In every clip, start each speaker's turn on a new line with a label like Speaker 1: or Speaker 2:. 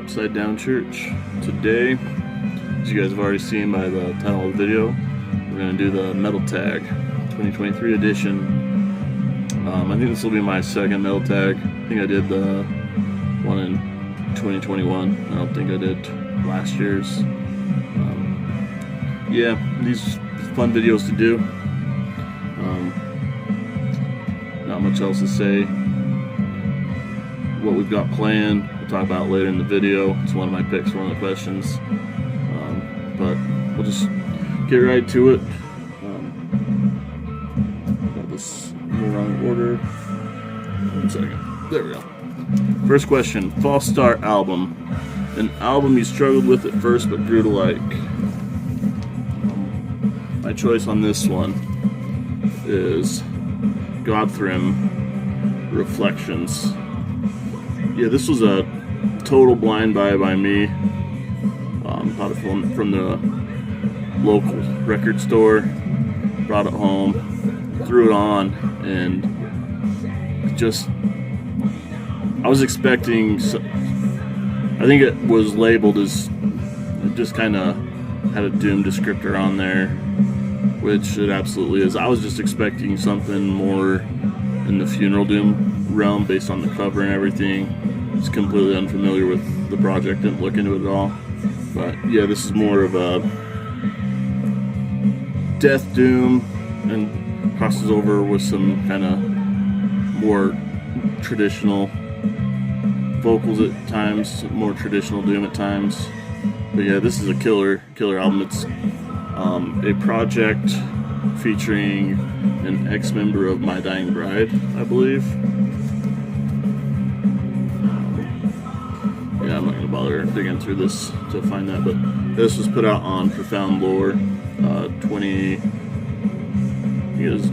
Speaker 1: Upside Down Church. Today, as you guys have already seen by the title of the video, we're going to do the Metal Tag 2023 edition. I think this will be my second Metal Tag. I think I did the one in 2021. I don't think I did last year's. Yeah, these fun videos to do. Not much else to say. What we've got planned, we'll talk about later in the video. It's one of my picks, one of the questions. But we'll just get right to it. Got this in the wrong order. 1 second. There we go. First question: False Start album. An album you struggled with at first but grew to like. My choice on this one is Godthrim Reflections. Yeah, this was a total blind buy by me. Bought it from the local record store, brought it home, threw it on, and just, I was expecting, I think it was labeled as, it just kind of had a Doom descriptor on there, which it absolutely is. I was just expecting something more in the Funeral Doom realm based on the cover and everything. It's completely unfamiliar with the project, didn't look into it at all. But yeah, this is more of a Death Doom and crosses over with some kind of more traditional vocals at times, more traditional Doom at times. But yeah, this is a killer album. It's a project featuring an ex-member of My Dying Bride, I believe. Yeah, I'm not going to bother digging through this to find that, but this was put out on Profound Lore, 2020. I think it was a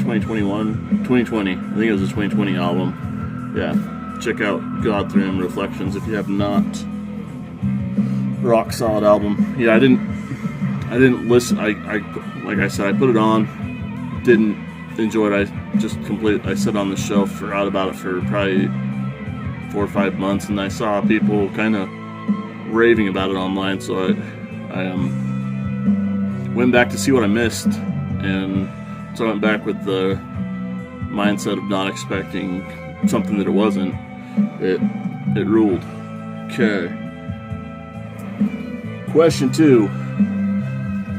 Speaker 1: 2020 album. Yeah, check out Godthrim Reflections if you have not. Rock solid album. Yeah, I didn't listen. I like I said, I put it on, didn't enjoy it. I set it on the shelf, forgot about it for probably 4 or 5 months, and I saw people kind of raving about it online, so I went back to see what I missed, and so I went back with the mindset of not expecting something that it wasn't. It ruled. Okay. Question 2.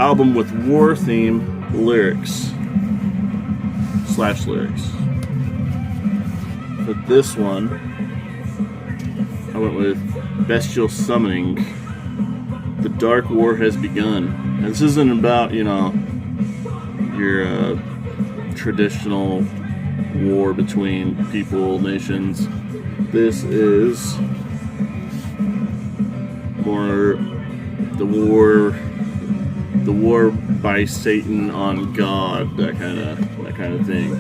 Speaker 1: Album with war theme lyrics. For this one, I went with Bestial Summoning. The Dark War Has Begun. And this isn't about, your traditional war between people, nations. This is more the war by Satan on God, that kind of thing.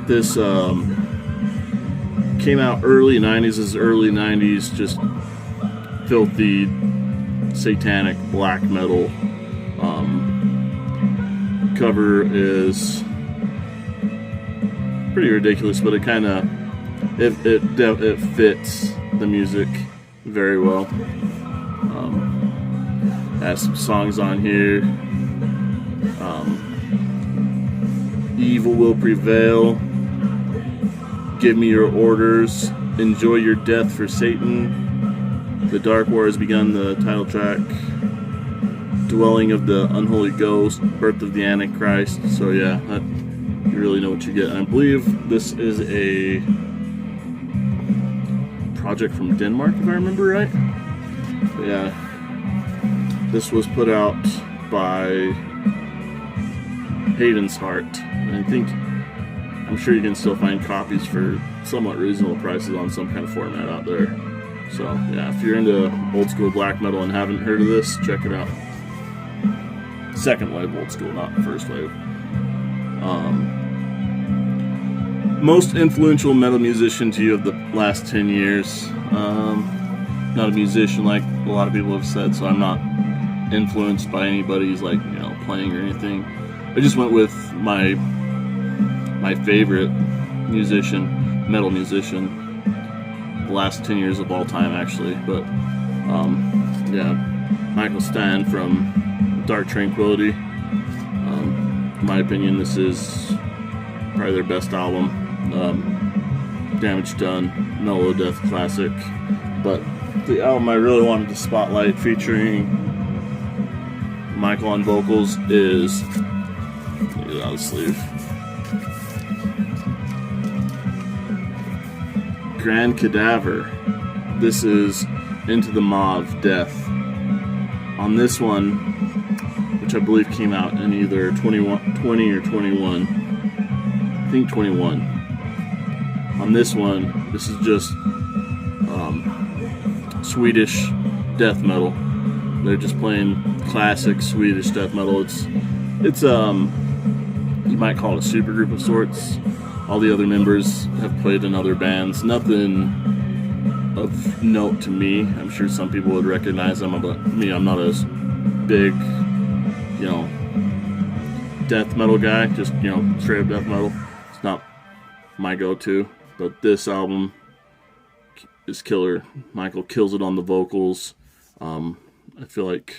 Speaker 1: This came out early 90s. This is early 90s, just filthy, satanic black metal. Cover is pretty ridiculous, but it kind of it fits the music very well. Has some songs on here. Evil Will Prevail, Give Me Your Orders, Enjoy Your Death for Satan, The Dark War Has Begun, the title track, Dwelling of the Unholy Ghost, Birth of the Antichrist. So yeah, you really know what you get. And I believe this is a project from Denmark, if I remember right. But yeah, this was put out by Hayden's Heart. And I'm sure you can still find copies for somewhat reasonable prices on some kind of format out there. So yeah, if you're into old school black metal and haven't heard of this, check it out. Second wave old school, not first wave. Most influential metal musician to you of the last 10 years. Not a musician like a lot of people have said, so I'm not influenced by anybody's playing or anything. I just went with my favorite musician, metal musician, the last 10 years of all time, actually. But yeah, Michael Stein from Dark Tranquility. In my opinion, this is probably their best album. Damage Done, mellow death classic. But the album I really wanted to spotlight, featuring Michael on vocals, is, get it out of the sleeve, Grand Cadaver. This is Into the Maw of Death. On this one, which I believe came out in either 20 or 21, I think 21. On this one, this is just Swedish death metal. They're just playing classic Swedish death metal. It's you might call it a supergroup of sorts. All the other members have played in other bands. Nothing of note to me. I'm sure some people would recognize them, but me, I'm not as big, death metal guy. Just, straight up death metal. It's not my go-to. But this album is killer. Michael kills it on the vocals. I feel like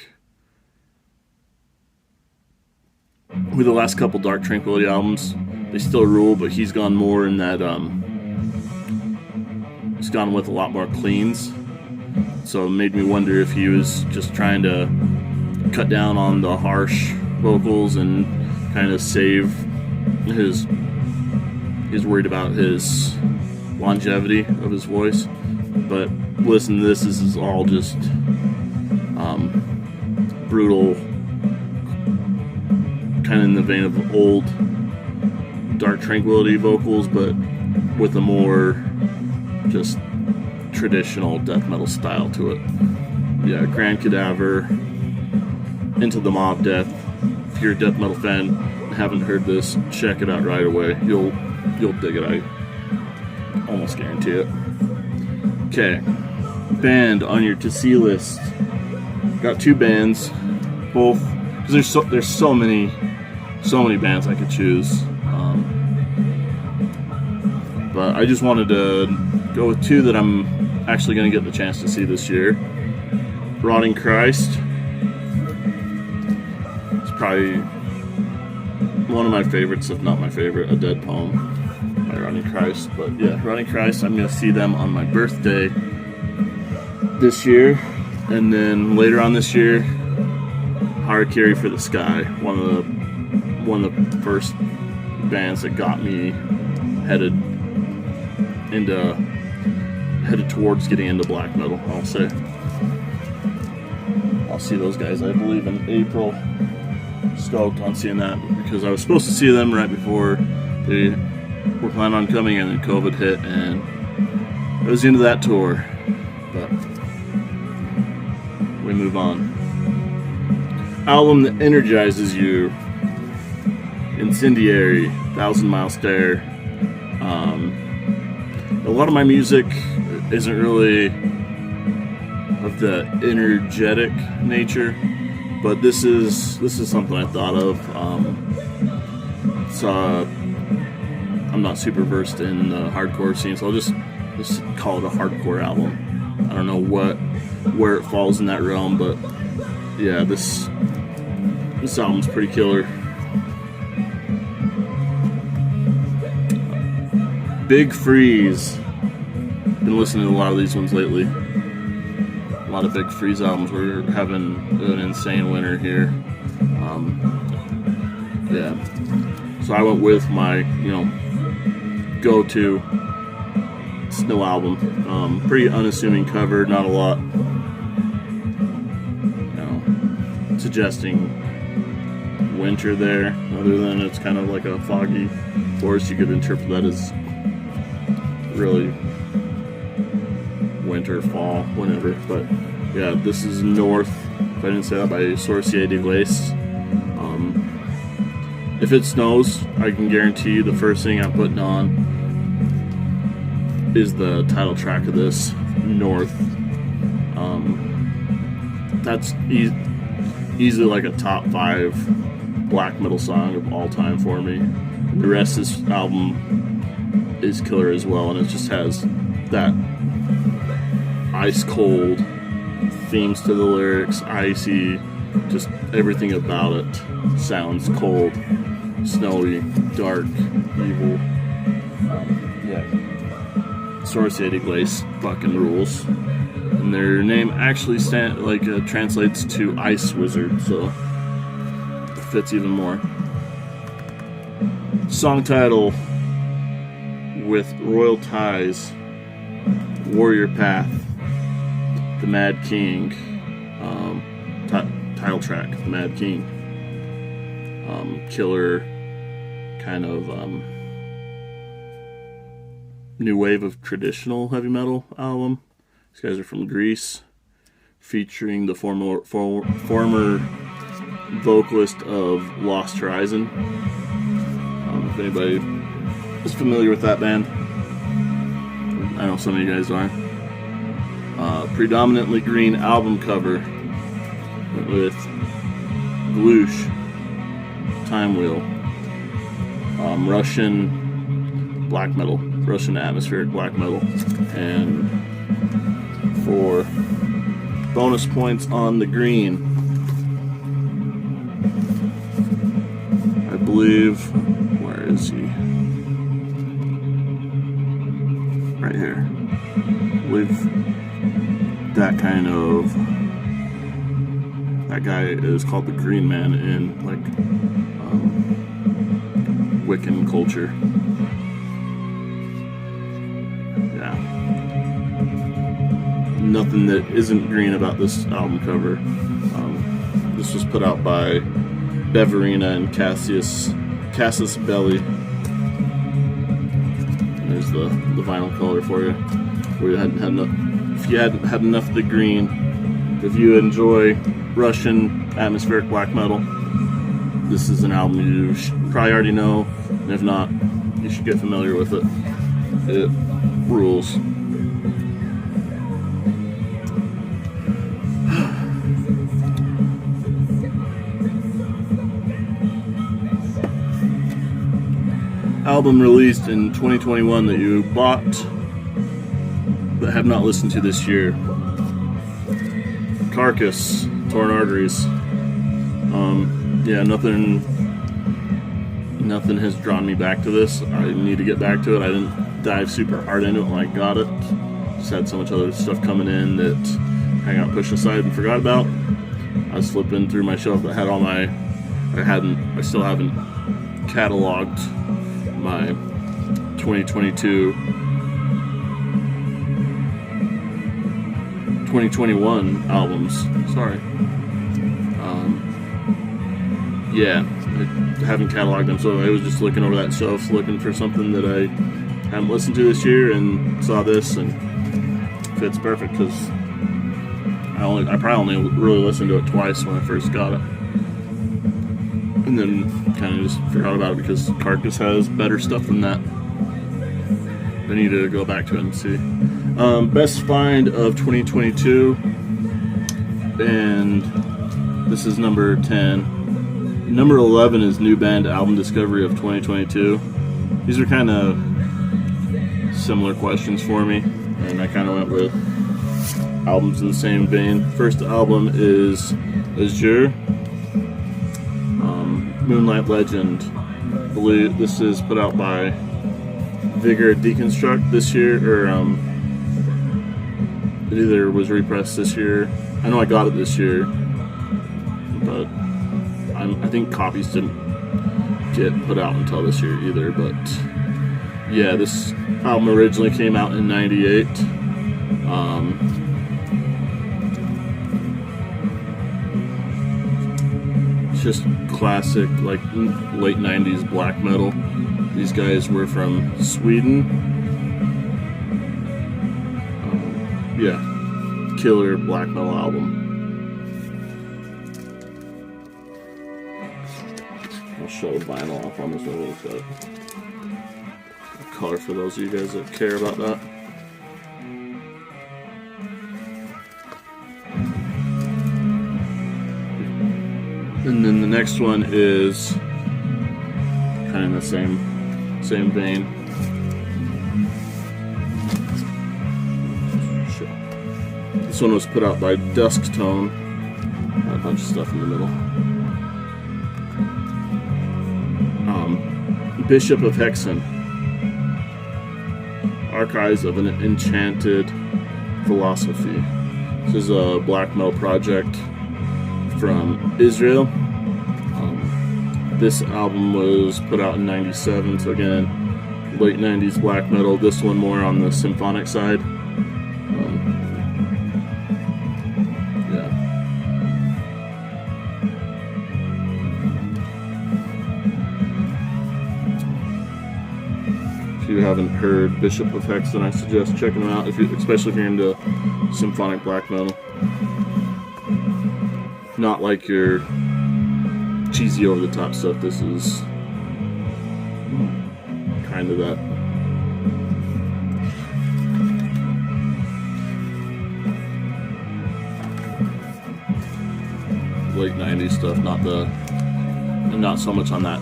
Speaker 1: with the last couple Dark Tranquility albums, they still rule, but he's gone more in that, he's gone with a lot more cleans. So it made me wonder if he was just trying to cut down on the harsh vocals and kind of save his, he's worried about his longevity of his voice. But listen to this is all just brutal, kind of in the vein of old Dark Tranquility vocals, but with a more just traditional death metal style to it. Yeah, Grand Cadaver, Into the Maw of Death. If you're a death metal fan and haven't heard this, check it out right away. You'll dig it. I almost guarantee it. Okay, band on your to see list. Got two bands, both, because there's so many bands I could choose. But I just wanted to go with two that I'm actually going to get the chance to see this year. Rotting Christ. It's probably one of my favorites, if not my favorite, A Dead Poem by Rotting Christ. But yeah, Rotting Christ, I'm going to see them on my birthday this year. And then later on this year, Hard Carry for the Sky, one of the first bands that got me headed towards getting into black metal, I'll say. I'll see those guys, I believe, in April. Stoked on seeing that, because I was supposed to see them right before they were planning on coming, and then COVID hit, and I was into that tour. But we move on. Album that energizes you: Incendiary, 1,000 Mile Stare. A lot of my music isn't really of the energetic nature, but this is something I thought of. I'm not super versed in the hardcore scene, so I'll just call it a hardcore album. I don't know where it falls in that realm, but yeah, this album's pretty killer. Big Freeze. Been listening to a lot of these ones lately. A lot of Big Freeze albums. We're having an insane winter here. Yeah. So I went with my, go-to snow album. Pretty unassuming cover, not a lot, suggesting winter there, other than it's kind of like a foggy forest. You could interpret that as really winter, fall, whenever. But yeah, this is North, if I didn't say that, by Sorcier de Glace. If it snows, I can guarantee you the first thing I'm putting on is the title track of this, North. That's easily like a top 5 black metal song of all time for me. And the rest of this album is killer as well, and it just has that ice cold themes to the lyrics, icy, just everything about it sounds cold, snowy, dark, evil. Sorcier Glace fucking rules. And their name actually translates to Ice Wizard, so it fits even more. Song title: With Royal Ties, Warrior Path, The Mad King. Title track, The Mad King. Killer kind of new wave of traditional heavy metal album. These guys are from Greece, featuring the former vocalist of Lost Horizon. If anybody is familiar with that band, I know some of you guys are. Predominantly green album cover with Gloosh, Time Wheel, Russian black metal, Russian atmospheric black metal, and for bonus points on the green, I believe, where is he? Right here. I believe that guy is called the Green Man in Wiccan culture. Yeah. Nothing that isn't green about this album cover. This was put out by Beverina and Cassius Belli. There's the vinyl color for you. If you hadn't had enough of the green, if you enjoy Russian atmospheric black metal, this is an album you probably already know, and if not, you should get familiar with it. It rules. Album released in 2021 that you bought but have not listened to this year. Carcass, Torn Arteries. Nothing has drawn me back to this. I need to get back to it. I didn't dive super hard into it when I got it. Just had so much other stuff coming in that I got pushed aside and forgot about. I was flipping through my shelf that had all my... I still haven't cataloged my 2021 albums. Sorry. I haven't cataloged them, so I was just looking over that shelf, looking for something that I haven't listened to this year, and saw this, and it fits perfect because I probably only really listened to it twice when I first got it, and then kind of just forgot about it because Carcass has better stuff than that. I need to go back to it and see. Best find of 2022, and this is number 10. Number 11 is new band album discovery of 2022. These are kind of similar questions for me, and I kind of went with albums in the same vein. First album is Azure, Moonlight Legend. I believe this is put out by Vigor Deconstruct this year, or it either was repressed this year. I know I got it this year, but I think copies didn't get put out until this year either. But yeah, this album originally came out in '98. It's just classic, like late '90s black metal. These guys were from Sweden. Killer black metal album. I'll show the vinyl off on this one a little bit. Color for those of you guys that care about that. And then the next one is kind of in the same vein. This one was put out by Dusk Tone. Got a bunch of stuff in the middle. Bishop of Hexen. Archives of an Enchanted Philosophy. This is a black metal project from Israel. This album was put out in '97, so again, late '90s black metal. This one more on the symphonic side. Yeah. If you haven't heard Bishop of Hexen, I suggest checking them out, especially if you're into symphonic black metal. Not like your cheesy over-the-top stuff. This is kind of that. Late '90s stuff, not so much on that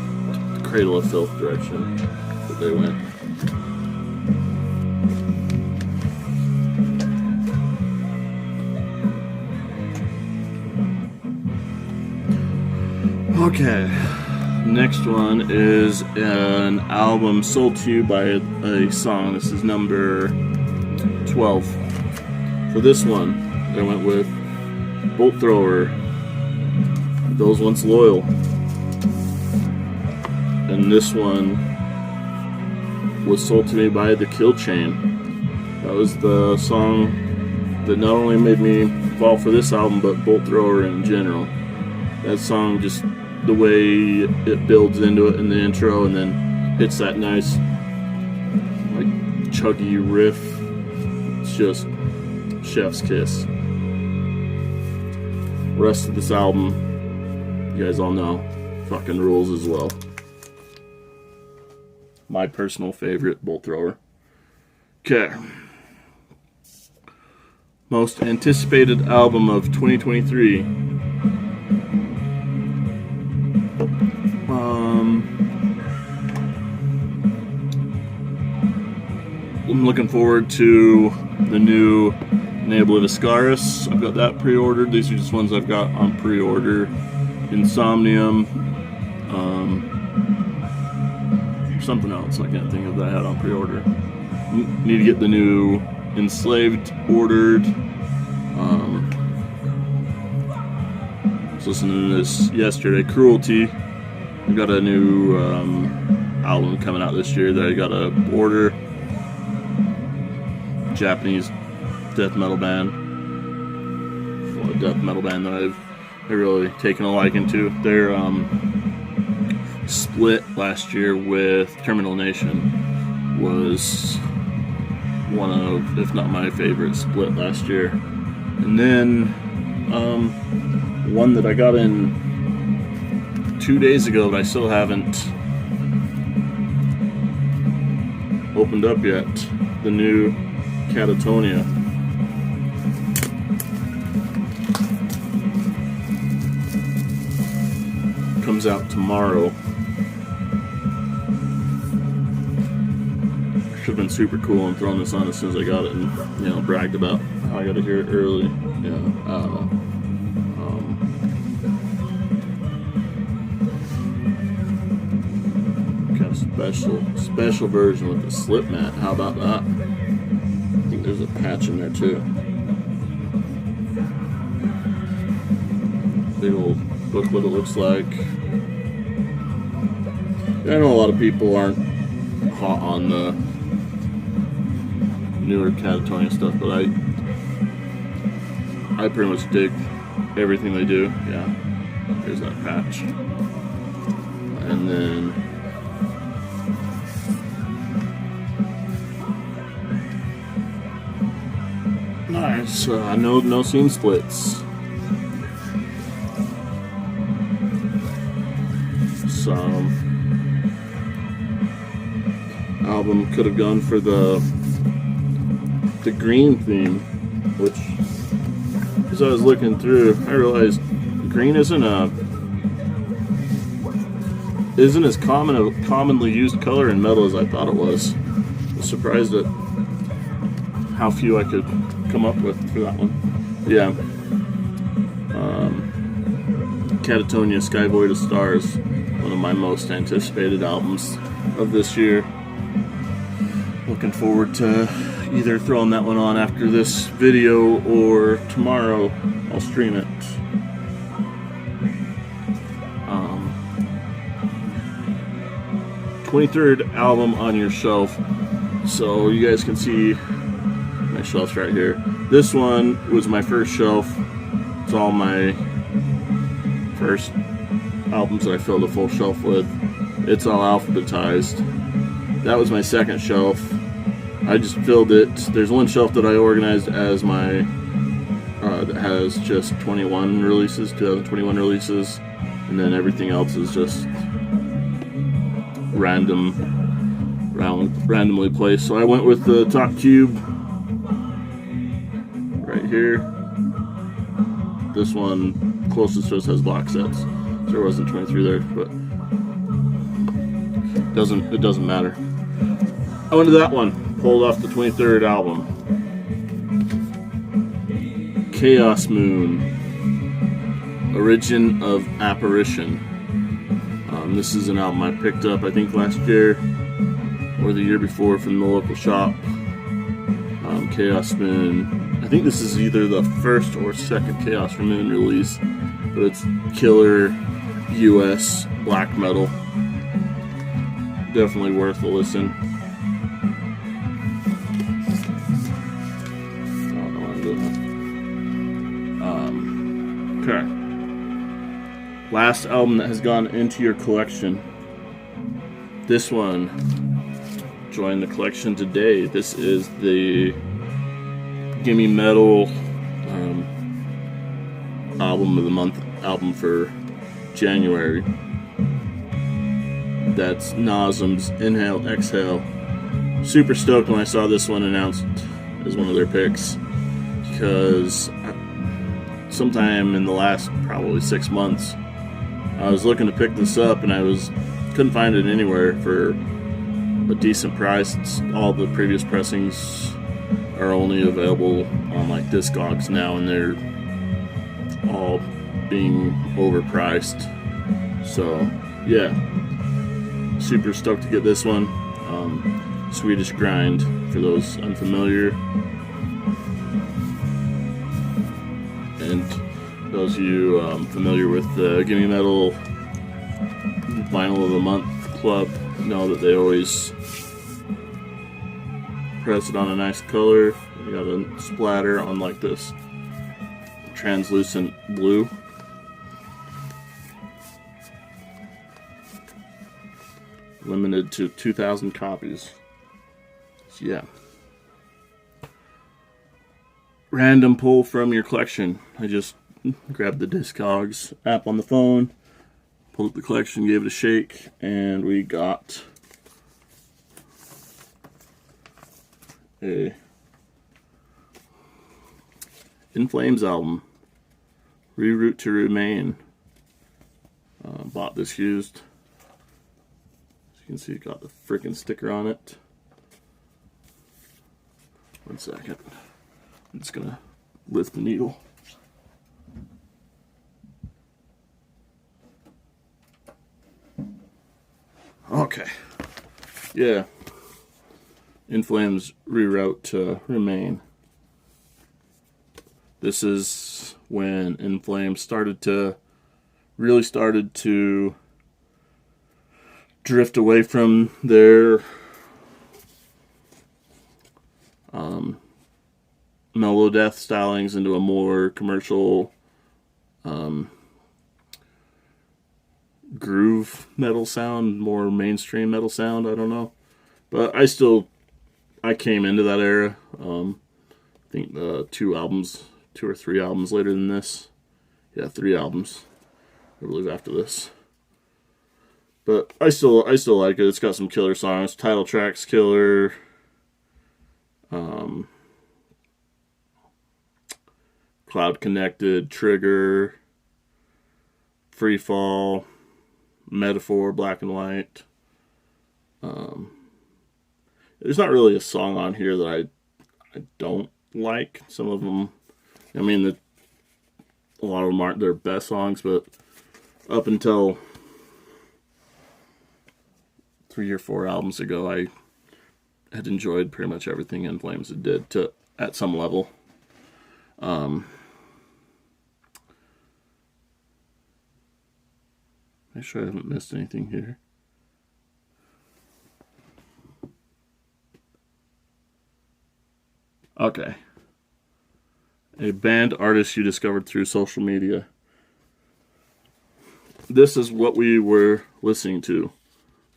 Speaker 1: Cradle of Filth direction that they went. Okay, next one is an album sold to you by a song. This is number 12. For this one, I went with Bolt Thrower, Those Once Loyal. And this one was sold to me by The Kill Chain. That was the song that not only made me fall for this album, but Bolt Thrower in general. That song, just the way it builds into it in the intro and then hits that nice, like, chuggy riff. It's just chef's kiss. The rest of this album, you guys all know, fucking rules as well. My personal favorite, Bolt Thrower. Okay. Most anticipated album of 2023. I'm looking forward to the new Enable of Ascaris. I've got that pre-ordered. These are just ones I've got on pre-order. Insomnium. Something else I can't think of that I had on pre-order. Need to get the new Enslaved ordered. I was listening to this yesterday. Cruelty. We've got a new album coming out this year that I got to order. Japanese death metal band. A death metal band that I've really taken a liking to. They're split last year with Terminal Nation. Was one of, if not my favorite, split last year. And then one that I got in 2 days ago that I still haven't opened up yet. The new Catatonia. Comes out tomorrow. Should have been super cool and thrown this on as soon as I got it and, bragged about how I got to hear it early. Yeah, I don't know. Kind of special version with the slip mat. How about that? I think there's a patch in there too. Big old booklet it looks like. I know a lot of people aren't hot on the newer Catatonia stuff, but I pretty much dig everything they do. Yeah, here's that patch. And then nice, no seam splits. Some album could have gone for the green theme, which, as I was looking through, I realized green isn't as commonly used color in metal as I thought it was. I was surprised at how few I could come up with for that one. Yeah. Catatonia, Sky Void of Stars, one of my most anticipated albums of this year. Looking forward to either throwing that one on after this video or tomorrow I'll stream it. 23rd album on your shelf. So you guys can see my shelves right here. This one was my first shelf. It's all my first albums that I filled a full shelf with. It's all alphabetized. That was my second shelf. I just filled it. There's one shelf that I organized as my that has just 21 releases, 2021 releases, and then everything else is just randomly placed. So I went with the top cube right here. This one closest to us has box sets, so there wasn't 23 there, but it doesn't matter. I went to that one, pulled off the 23rd album, Chaos Moon, Origin of Apparition. This is an album I picked up, I think, last year or the year before from the local shop. Chaos Moon. I think this is either the first or second Chaos Moon release, but it's killer US black metal. Definitely worth a listen. I don't know what I'm doing. Okay. Last album that has gone into your collection. This one joined the collection today. This is the Gimme Metal album of the month, album for January. That's Nasum's Inhale Exhale. Super stoked when I saw this one announced as one of their picks, because sometime in the last probably 6 months I was looking to pick this up and couldn't find it anywhere for a decent price. All the previous pressings are only available on like Discogs now, and they're all being overpriced. So yeah, super stoked to get this one. Swedish Grind, for those unfamiliar, and those of you familiar with the Gimme Metal Vinyl of the Month Club know that they always press it on a nice color. You got a splatter on like this translucent blue. Limited to 2,000 copies. So yeah. Random pull from your collection. I just grabbed the Discogs app on the phone, pulled up the collection, gave it a shake, and we got a In Flames album, Reroute to Remain. Bought this used. As you can see, it got the freaking sticker on it. One second. I'm just gonna lift the needle. Okay. Yeah. In Flames Reroute to Remain. This is when In Flames really started to drift away from their mellow death stylings into a more commercial groove metal sound, more mainstream metal sound. I don't know, but I came into that era. I think 2 or 3 albums later than this. Yeah, 3 albums, I believe, after this. But I still like it. It's got some killer songs. Title track's killer. Cloud Connected, Trigger, Free Fall, Metaphor, Black and White. There's not really a song on here that I don't like. Some of them, I mean, a lot of them aren't their best songs, but up until 3 or 4 albums ago, I had enjoyed pretty much everything In Flames did at some level. Make sure I haven't missed anything here. Okay. A band artist you discovered through social media. This is what we were listening to.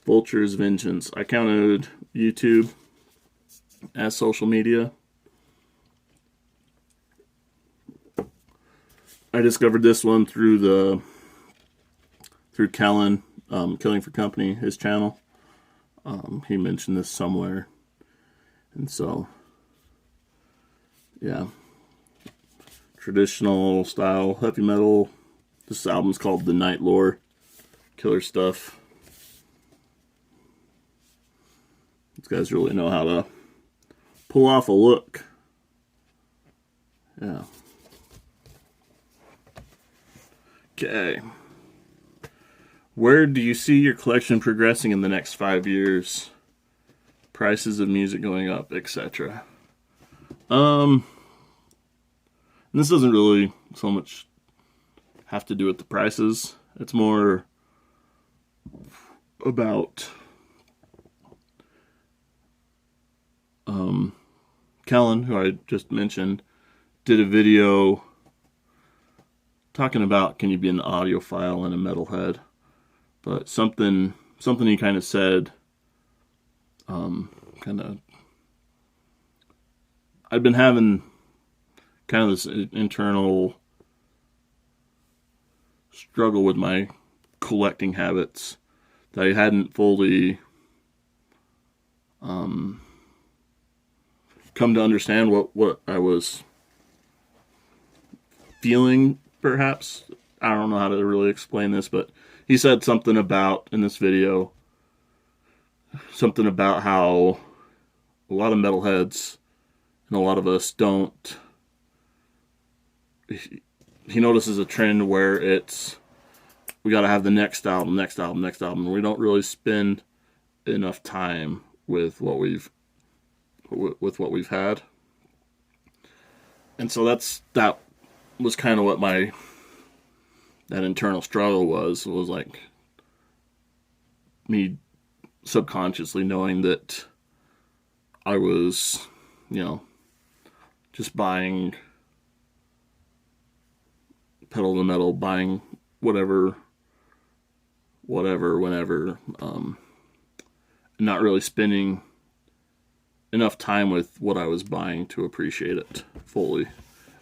Speaker 1: Vultures Vengeance. I counted YouTube as social media. I discovered this one through Callan, Killing for Company, his channel. He mentioned this somewhere. And so, yeah. Traditional style, heavy metal. This album's called The Night Lore. Killer stuff. These guys really know how to pull off a look. Yeah. Okay. Where do you see your collection progressing in the next 5 years? Prices of music going up, etc. This doesn't really so much have to do with the prices. It's more about Callan, who I just mentioned, did a video talking about can you be an audiophile and a metalhead. But something he kind of said, I've been having kind of this internal struggle with my collecting habits that I hadn't fully come to understand what I was feeling, perhaps. I don't know how to really explain this, but he said something about, in this video, something about how a lot of metalheads and a lot of us don't. He notices a trend where it's, we got to have the next album, and we don't really spend enough time with what we've had. And so that was kind of what that internal struggle was like me subconsciously knowing that I was, just buying pedal to the metal, buying whatever, whenever, not really spending enough time with what I was buying to appreciate it fully.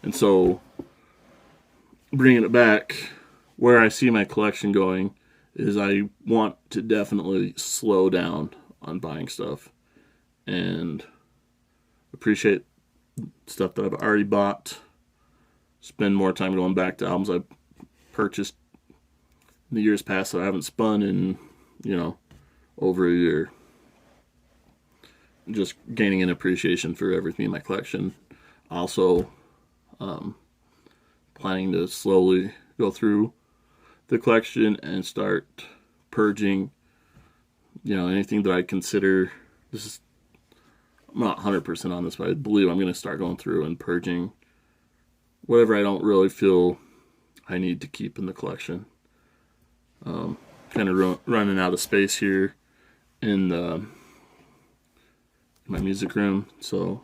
Speaker 1: And so, bringing it back, where I see my collection going is I want to definitely slow down on buying stuff and appreciate stuff that I've already bought, spend more time going back to albums I've purchased in the years past that I haven't spun in, over a year. Just gaining an appreciation for everything in my collection. Also, planning to slowly go through the collection and start purging, anything that I consider, I'm not 100% on this, but I believe I'm going to start going through and purging whatever I don't really feel I need to keep in the collection. Kind of running out of space here in my music room, so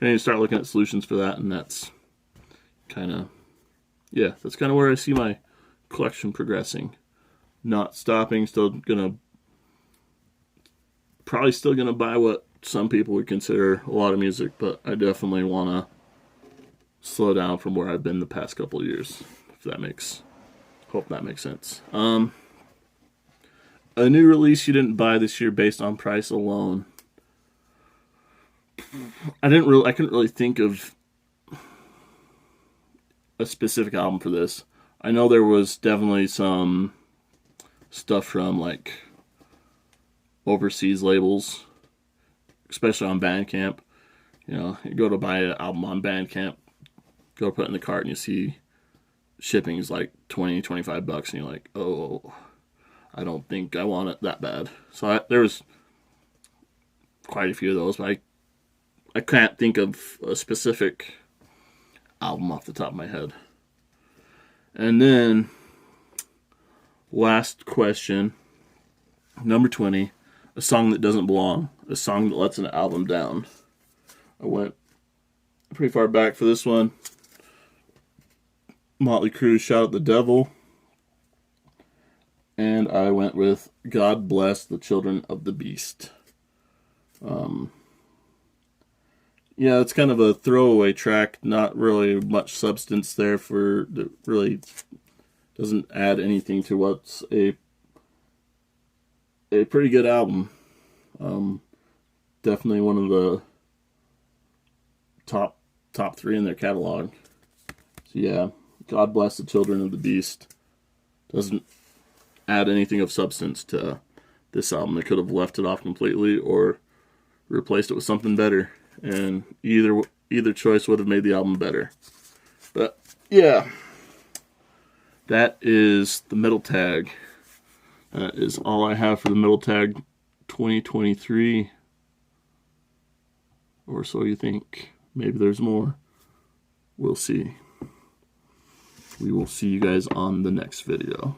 Speaker 1: I need to start looking at solutions for that, and that's kind of where I see my collection progressing. Not stopping, probably still gonna buy what some people would consider a lot of music, but I definitely want to slow down from where I've been the past couple of years, hope that makes sense. A new release you didn't buy this year based on price alone. I couldn't really think of a specific album for this. I know there was definitely some stuff from like overseas labels, especially on Bandcamp, You know, you go to buy an album on Bandcamp, go put it in the cart, and you see shipping is like $20-25, and you're like, oh, I don't think I want it that bad. So there was quite a few of those, but I can't think of a specific album off the top of my head. And then, last question, number 20, a song that doesn't belong, a song that lets an album down. I went pretty far back for this one. Motley Crue, Shout at the Devil. And I went with God Bless the Children of the Beast. Yeah, it's kind of a throwaway track, not really much substance there that really doesn't add anything to what's a pretty good album. Definitely one of the top 3 in their catalog. So yeah, God Bless the Children of the Beast doesn't add anything of substance to this album. They could have left it off completely or replaced it with something better, and either choice would have made the album better. But yeah, that is the Metal Tag. That is all I have for the Metal Tag 2023, or so you think. Maybe there's more. We'll see. We will see you guys on the next video.